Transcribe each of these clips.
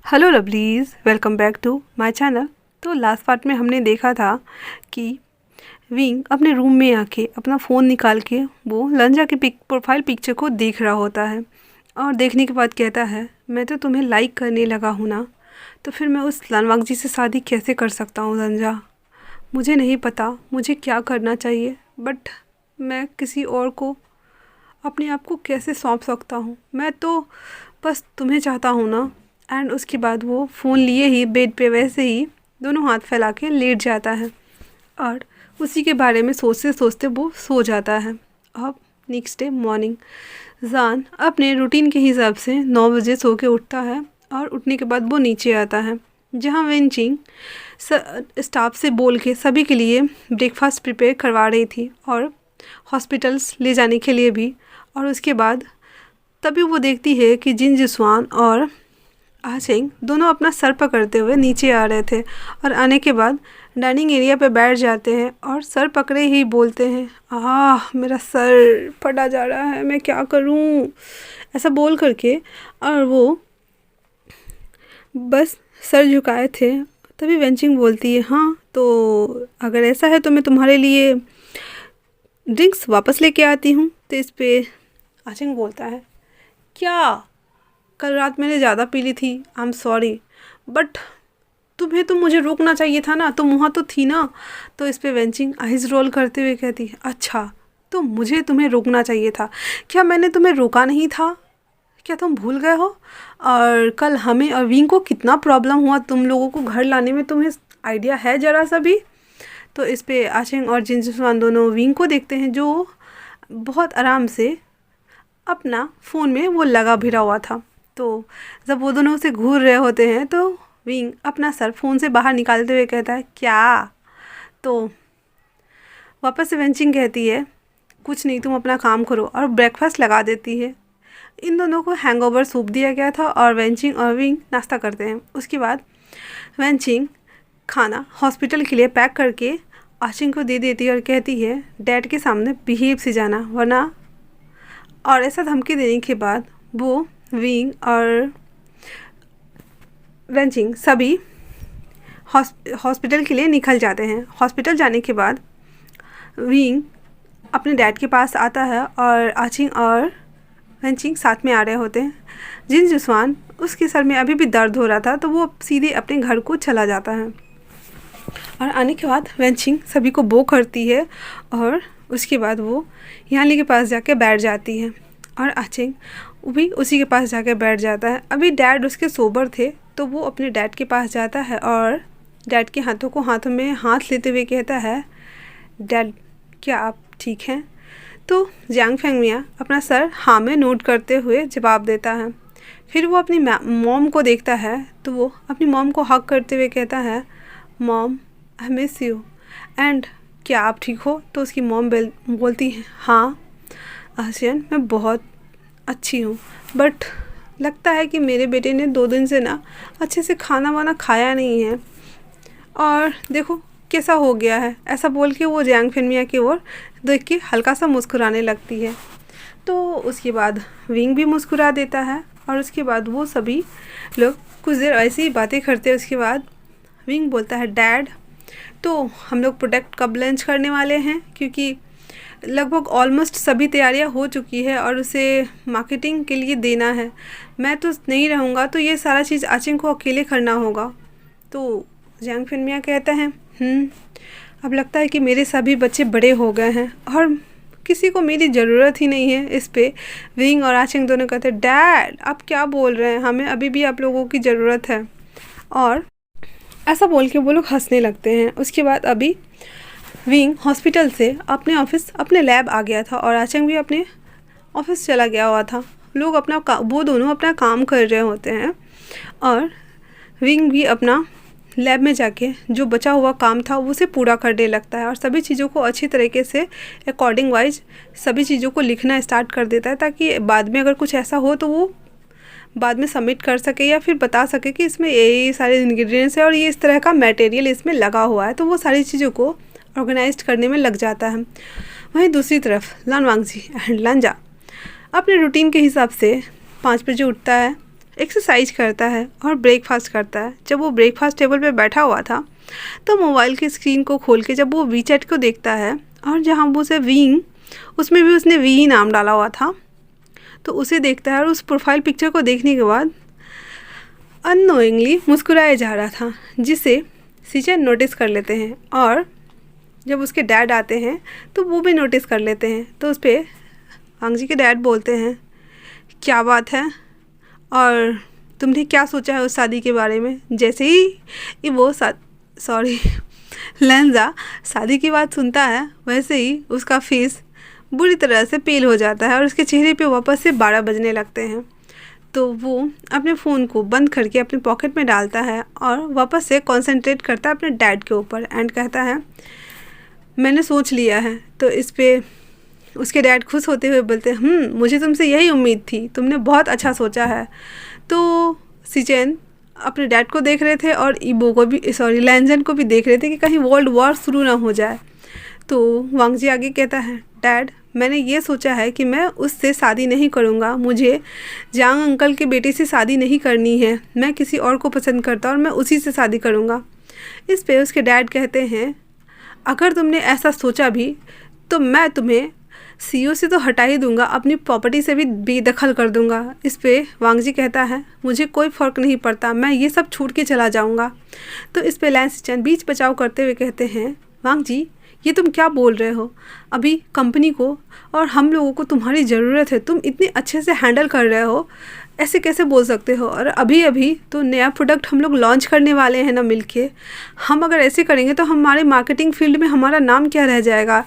Hello lovelies, welcome back to my channel. तो last part में हमने देखा था कि विंग अपने रूम में आके अपना फ़ोन निकाल के वो लंजा की प्रोफाइल पिक्चर को देख रहा होता है और देखने के बाद कहता है, मैं तो तुम्हें लाइक करने लगा हूँ ना, तो फिर मैं उस लानवांगजी से शादी कैसे कर सकता हूँ लंजा। मुझे नहीं पता मुझे क्या करना चाहिए, बट मैं किसी और को अपने आप को कैसे सौंप सकता हूँ। मैं तो बस तुम्हें चाहता हूँ ना। एंड उसके बाद वो फ़ोन लिए ही बेड पे वैसे ही दोनों हाथ फैला के लेट जाता है और उसी के बारे में सोचते सोचते वो सो जाता है। अब नेक्स्ट डे मॉर्निंग जान अपने रूटीन के हिसाब से 9 बजे सो के उठता है और उठने के बाद वो नीचे आता है जहाँ वेंचिंग स्टाफ से बोल के सभी के लिए ब्रेकफास्ट प्रिपेयर करवा रही थी और हॉस्पिटल्स ले जाने के लिए भी। और उसके बाद तभी वो देखती है कि जिन जिसवान और आचेंग दोनों अपना सर पकड़ते हुए नीचे आ रहे थे और आने के बाद डाइनिंग एरिया पे बैठ जाते हैं और सर पकड़े ही बोलते हैं, मेरा सर फटा जा रहा है, मैं क्या करूं, ऐसा बोल करके। और वो बस सर झुकाए थे। तभी वेंचिंग बोलती है, हाँ तो अगर ऐसा है तो मैं तुम्हारे लिए ड्रिंक्स वापस लेके आती हूँ। तो इस पे आचेंग बोलता है, क्या कल रात मैंने ज़्यादा पी ली थी, आई एम सॉरी, बट तुम्हें तो मुझे रोकना चाहिए था ना, तुम वहाँ तो थी ना। तो इस पे वेंचिंग आइज़ रोल करते हुए कहती है, अच्छा तो मुझे तुम्हें रोकना चाहिए था, क्या मैंने तुम्हें रोका नहीं था, क्या तुम भूल गए हो। और कल हमें और विंग को कितना प्रॉब्लम हुआ तुम लोगों को घर लाने में, तुम्हें आइडिया है ज़रा सा भी। तो इस पे आचेंग और जिनजुआन दोनों विंग को देखते हैं जो बहुत आराम से अपना फ़ोन में वो लगा भिड़ा हुआ था। तो जब वो दोनों उसे घूर रहे होते हैं तो विंग अपना सर फ़ोन से बाहर निकालते हुए कहता है, क्या। तो वापस से वेंचिंग कहती है, कुछ नहीं, तुम अपना काम करो, और ब्रेकफास्ट लगा देती है। इन दोनों को हैंगओवर सूप दिया गया था और वेंचिंग और विंग नाश्ता करते हैं। उसके बाद वेंचिंग खाना हॉस्पिटल के लिए पैक करके आचिंग को दे देती है और कहती है, डैड के सामने बिहेव से जाना वरना। और ऐसा धमकी देने के बाद वो विंग और वेंचिंग सभी हॉस्पिटल के लिए निकल जाते हैं। हॉस्पिटल जाने के बाद विंग अपने डैड के पास आता है और आचिंग और वेंचिंग साथ में आ रहे होते हैं। जिन जुस्वान उसके सर में अभी भी दर्द हो रहा था तो वो सीधे अपने घर को चला जाता है। और आने के बाद वेंचिंग सभी को बो करती है और उसके बाद वो याली के पास जाके बैठ जाती है और आचिंग भी उसी के पास जाके बैठ जाता है। अभी डैड उसके सोबर थे तो वो अपने डैड के पास जाता है और डैड के हाथों में हाथ लेते हुए कहता है, डैड क्या आप ठीक हैं। तो जियांग फेंगमिया अपना सर हाँ में नोट करते हुए जवाब देता है। फिर वो अपनी मॉम को देखता है तो वो अपनी मॉम को हक करते हुए कहता है, mom I miss you, and क्या आप ठीक हो। तो उसकी मॉम बोलती है, हाँ आसियन मैं बहुत अच्छी हूँ, बट लगता है कि मेरे बेटे ने 2 दिन से ना अच्छे से खाना वाना खाया नहीं है और देखो कैसा हो गया है। ऐसा बोल के वो जियांग फेंगमिया की ओर देख के हल्का सा मुस्कुराने लगती है। तो उसके बाद विंग भी मुस्कुरा देता है और उसके बाद वो सभी लोग कुछ देर ऐसी ही बातें करते हैं। उसके बाद विंग बोलता है, डैड तो हम लोग प्रोडक्ट कब लॉन्च करने वाले हैं, क्योंकि लगभग ऑलमोस्ट सभी तैयारियां हो चुकी है और उसे मार्केटिंग के लिए देना है। मैं तो नहीं रहूँगा तो ये सारा चीज़ आचिंग को अकेले करना होगा। तो जियांग फेंगमिया कहता है, अब लगता है कि मेरे सभी बच्चे बड़े हो गए हैं और किसी को मेरी ज़रूरत ही नहीं है। इस पे विंग और आचिंग दोनों कहते हैं, डैड आप क्या बोल रहे हैं, हमें अभी भी आप लोगों की ज़रूरत है। और ऐसा बोल के वो लोग हंसने लगते हैं। उसके बाद अभी विंग हॉस्पिटल से अपने लैब आ गया था और आचिंग भी अपने ऑफिस चला गया हुआ था। लोग वो दोनों अपना काम कर रहे होते हैं और विंग भी अपना लैब में जाके जो बचा हुआ काम था उसे पूरा करने लगता है और सभी चीज़ों को अच्छी तरीके से अकॉर्डिंग वाइज सभी चीज़ों को लिखना स्टार्ट कर देता है, ताकि बाद में अगर कुछ ऐसा हो तो वो बाद में सबमिट कर सके या फिर बता सके कि इसमें ये सारे इंग्रेडिएंट्स है और ये इस तरह का मटेरियल इसमें लगा हुआ है। तो वो सारी चीज़ों को ऑर्गेनाइज करने में लग जाता है। वहीं दूसरी तरफ लानवांगजी एंड लंजा अपने रूटीन के हिसाब से 5 बजे उठता है, एक्सरसाइज करता है और ब्रेकफास्ट करता है। जब वो ब्रेकफास्ट टेबल पे बैठा हुआ था तो मोबाइल की स्क्रीन को खोल के जब वो वीचैट को देखता है और जहाँ वो उसे वीइंग, उसमें भी उसने वी नाम डाला हुआ था, तो उसे देखता है और उस प्रोफाइल पिक्चर को देखने के बाद अननोइंगली मुस्कुराया जा रहा था, जिसे सीचेन नोटिस कर लेते हैं। और जब उसके डैड आते हैं तो वो भी नोटिस कर लेते हैं। तो उस पर वांग जी के डैड बोलते हैं, क्या बात है और तुमने क्या सोचा है उस शादी के बारे में। जैसे ही वो लैंजा शादी की बात सुनता है, वैसे ही उसका फेस बुरी तरह से पेल हो जाता है और उसके चेहरे पे वापस से 12 बजने लगते हैं। तो वो अपने फ़ोन को बंद करके अपने पॉकेट में डालता है और वापस से कंसंट्रेट करता है अपने डैड के ऊपर एंड कहता है, मैंने सोच लिया है। तो इस पे उसके डैड खुश होते हुए बोलते हैं, मुझे तुमसे यही उम्मीद थी, तुमने बहुत अच्छा सोचा है। तो सीचेन अपने डैड को देख रहे थे और ईबो को भी, लैंजन को भी देख रहे थे कि कहीं वर्ल्ड वॉर शुरू ना हो जाए। तो वांग जी आगे कहता है, डैड मैंने ये सोचा है कि मैं उससे शादी नहीं करूँगा, मुझे जांग अंकल के बेटे से शादी नहीं करनी है, मैं किसी और को पसंद करता और मैं उसी से शादी करूँगा। इस पे उसके डैड कहते हैं, अगर तुमने ऐसा सोचा भी तो मैं तुम्हें सीईओ से तो हटा ही दूंगा, अपनी प्रॉपर्टी से भी बेदखल कर दूंगा। इस पे वांग जी कहता है, मुझे कोई फ़र्क नहीं पड़ता, मैं ये सब छूट के चला जाऊंगा। तो इस पे लैन सीचेन बीच बचाव करते हुए कहते हैं, वांग जी ये तुम क्या बोल रहे हो, अभी कंपनी को और हम लोगों को तुम्हारी ज़रूरत है, तुम इतने अच्छे से हैंडल कर रहे हो, ऐसे कैसे बोल सकते हो। और अभी अभी तो नया प्रोडक्ट हम लोग लॉन्च करने वाले हैं ना मिलके, हम अगर ऐसे करेंगे तो हमारे मार्केटिंग फील्ड में हमारा नाम क्या रह जाएगा।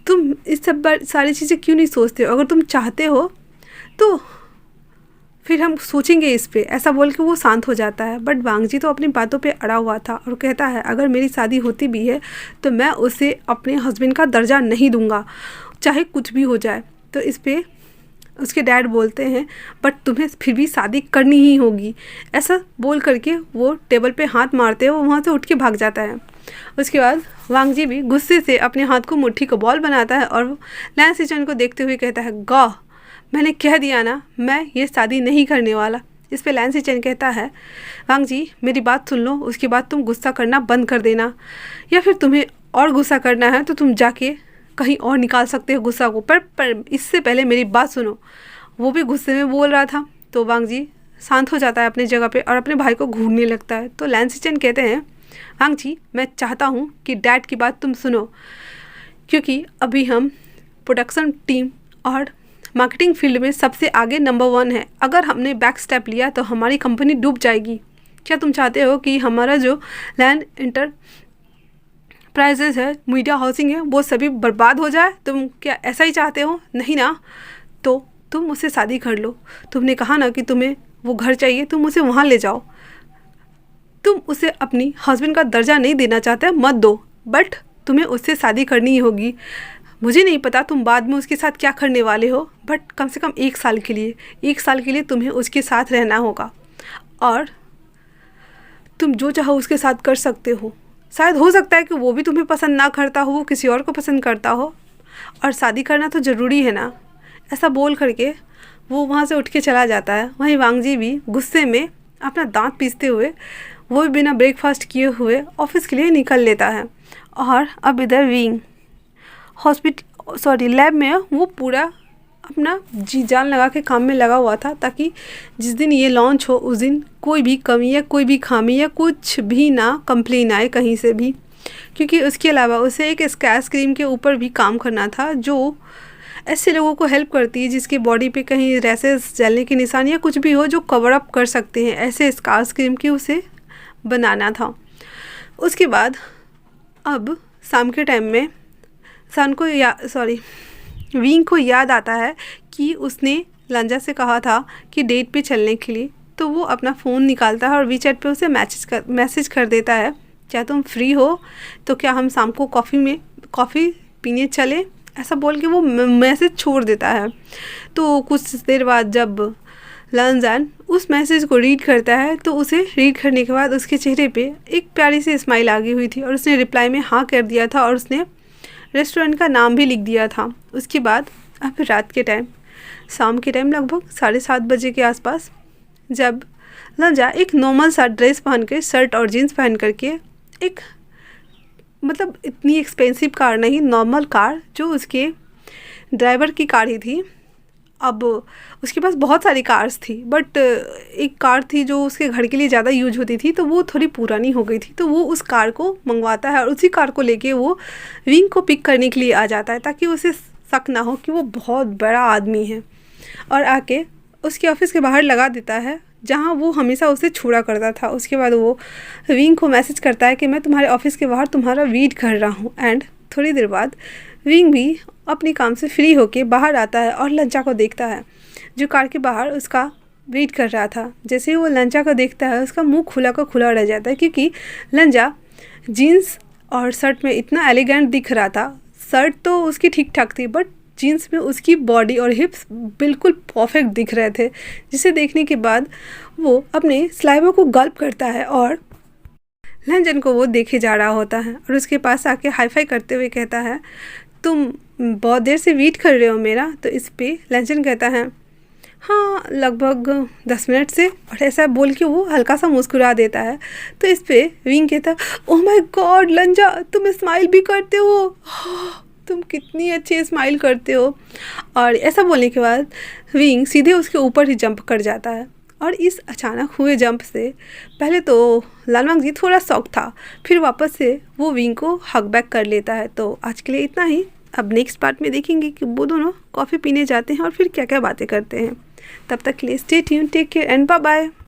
तुम इस सब सारी चीज़ें क्यों नहीं सोचते हो, अगर तुम चाहते हो तो फिर हम सोचेंगे इस पे, ऐसा बोल के वो शांत हो जाता है। बट वांग जी तो अपनी बातों पे अड़ा हुआ था और कहता है, अगर मेरी शादी होती भी है तो मैं उसे अपने हस्बैंड का दर्जा नहीं दूंगा, चाहे कुछ भी हो जाए। तो इस पे उसके डैड बोलते हैं, बट तुम्हें फिर भी शादी करनी ही होगी। ऐसा बोल करके वो टेबल पे हाथ मारते हुए वहाँ से उठ के भाग जाता है। उसके बाद वांग जी भी गुस्से से अपने हाथ को मुट्ठी को बॉल बनाता है और लैन सीचेन को देखते हुए कहता है, गॉ मैंने कह दिया ना, मैं ये शादी नहीं करने वाला। इस पे लैन सीचेन कहता है, वांग जी मेरी बात सुन लो, उसके बाद तुम गुस्सा करना बंद कर देना, या फिर तुम्हें और गुस्सा करना है तो तुम जाके कहीं और निकाल सकते हो गुस्सा को, पर इससे पहले मेरी बात सुनो। वो भी गुस्से में बोल रहा था। तो वांग जी शांत हो जाता है अपनी जगह पे और अपने भाई को घूरने लगता है। तो लैन सीचेन कहते हैं, वांग जी मैं चाहता हूँ कि डैड की बात तुम सुनो, क्योंकि अभी हम प्रोडक्शन टीम और मार्केटिंग फील्ड में सबसे आगे नंबर 1 है। अगर हमने बैक स्टेप लिया तो हमारी कंपनी डूब जाएगी। क्या तुम चाहते हो कि हमारा जो लैंड इंटरप्राइजेज है, मीडिया हाउसिंग है, वो सभी बर्बाद हो जाए? तुम क्या ऐसा ही चाहते हो? नहीं ना, तो तुम उससे शादी कर लो। तुमने कहा ना कि तुम्हें वो घर चाहिए, तुम उसे वहाँ ले जाओ। तुम उसे अपनी हस्बैंड का दर्जा नहीं देना चाहते, मत दो, बट तुम्हें उससे शादी करनी ही होगी। मुझे नहीं पता तुम बाद में उसके साथ क्या करने वाले हो, बट कम से कम 1 साल के लिए तुम्हें उसके साथ रहना होगा और तुम जो चाहो उसके साथ कर सकते हो। शायद हो सकता है कि वो भी तुम्हें पसंद ना करता हो, वो किसी और को पसंद करता हो, और शादी करना तो ज़रूरी है ना। ऐसा बोल करके वो वहाँ से उठ के चला जाता है। वहीं वांग जी भी गुस्से में अपना दांत पीसते हुए, वो भी बिना ब्रेकफास्ट किए हुए ऑफिस के लिए निकल लेता है। और अब इधर विंग लैब में वो पूरा अपना जी जान लगा के काम में लगा हुआ था, ताकि जिस दिन ये लॉन्च हो उस दिन कोई भी कमी या कोई भी खामी या कुछ भी ना कंप्लेन आए कहीं से भी। क्योंकि उसके अलावा उसे एक स्कैच क्रीम के ऊपर भी काम करना था, जो ऐसे लोगों को हेल्प करती है जिसकी बॉडी पे कहीं रैसेस, जलने के निशान या कुछ भी हो जो कवर अप कर सकते हैं, ऐसे स्कैच क्रीम की उसे बनाना था। उसके बाद अब शाम के टाइम में विंग को याद आता है कि उसने लंजा से कहा था कि डेट पे चलने के लिए। तो वो अपना फ़ोन निकालता है और वीचैट पे उसे मैसेज कर देता है, क्या तुम फ्री हो तो क्या हम शाम को कॉफ़ी पीने चले, ऐसा बोल के वो मैसेज छोड़ देता है। तो कुछ देर बाद जब लंजन उस मैसेज को रीड करता है तो उसे रीड करने के बाद उसके चेहरे पे एक प्यारी सी स्माइल आ गई हुई थी और उसने रिप्लाई में हाँ कर दिया था और उसने रेस्टोरेंट का नाम भी लिख दिया था। उसके बाद अब रात के टाइम, शाम के टाइम लगभग 7:30 बजे के आसपास जब लंजा एक नॉर्मल सा ड्रेस पहन के, शर्ट और जीन्स पहन करके, एक मतलब इतनी एक्सपेंसिव कार नहीं, नॉर्मल कार जो उसके ड्राइवर की कार ही थी। अब उसके पास बहुत सारी कार्स थी, बट एक कार थी जो उसके घर के लिए ज़्यादा यूज होती थी, तो वो थोड़ी पुरानी हो गई थी, तो वो उस कार को मंगवाता है और उसी कार को लेके वो विंग को पिक करने के लिए आ जाता है, ताकि उसे शक ना हो कि वो बहुत बड़ा आदमी है, और आके उसके ऑफिस के बाहर लगा देता है, जहाँ वो हमेशा उसे छुड़ा करता था। उसके बाद वो विंग को मैसेज करता है कि मैं तुम्हारे ऑफिस के बाहर तुम्हारा वेट कर रहा हूँ। एंड थोड़ी देर बाद विंग भी अपने काम से फ्री होके बाहर आता है और लंचा को देखता है, जो कार के बाहर उसका वेट कर रहा था। जैसे ही वो लंचा को देखता है, उसका मुंह खुला का खुला रह जाता है, क्योंकि लंचा जीन्स और शर्ट में इतना एलिगेंट दिख रहा था। शर्ट तो उसकी ठीक ठाक थी, बट जीन्स में उसकी बॉडी और हिप्स बिल्कुल परफेक्ट दिख रहे थे, जिसे देखने के बाद वो अपने सलाइवा को गल्प करता है और लंजन को वो देखे जा रहा होता है और उसके पास आके हाई फाई करते हुए कहता है, तुम बहुत देर से वेट कर रहे हो मेरा। तो इस पे लंजन कहता है, हाँ लगभग 10 मिनट से, और ऐसा बोल के वो हल्का सा मुस्कुरा देता है। तो इस पे विंग कहता है, ओह माय गॉड लंजा, तुम स्माइल भी करते हो, तुम कितनी अच्छी स्माइल करते हो। और ऐसा बोलने के बाद विंग सीधे उसके ऊपर ही जंप कर जाता है। और इस अचानक हुए जंप से पहले तो लालवांग जी थोड़ा शॉक था, फिर वापस से वो विंग को हग बैक कर लेता है। तो आज के लिए इतना ही। अब नेक्स्ट पार्ट में देखेंगे कि वो दोनों कॉफ़ी पीने जाते हैं और फिर क्या क्या बातें करते हैं। तब तक के लिए stay tuned, take care and bye bye.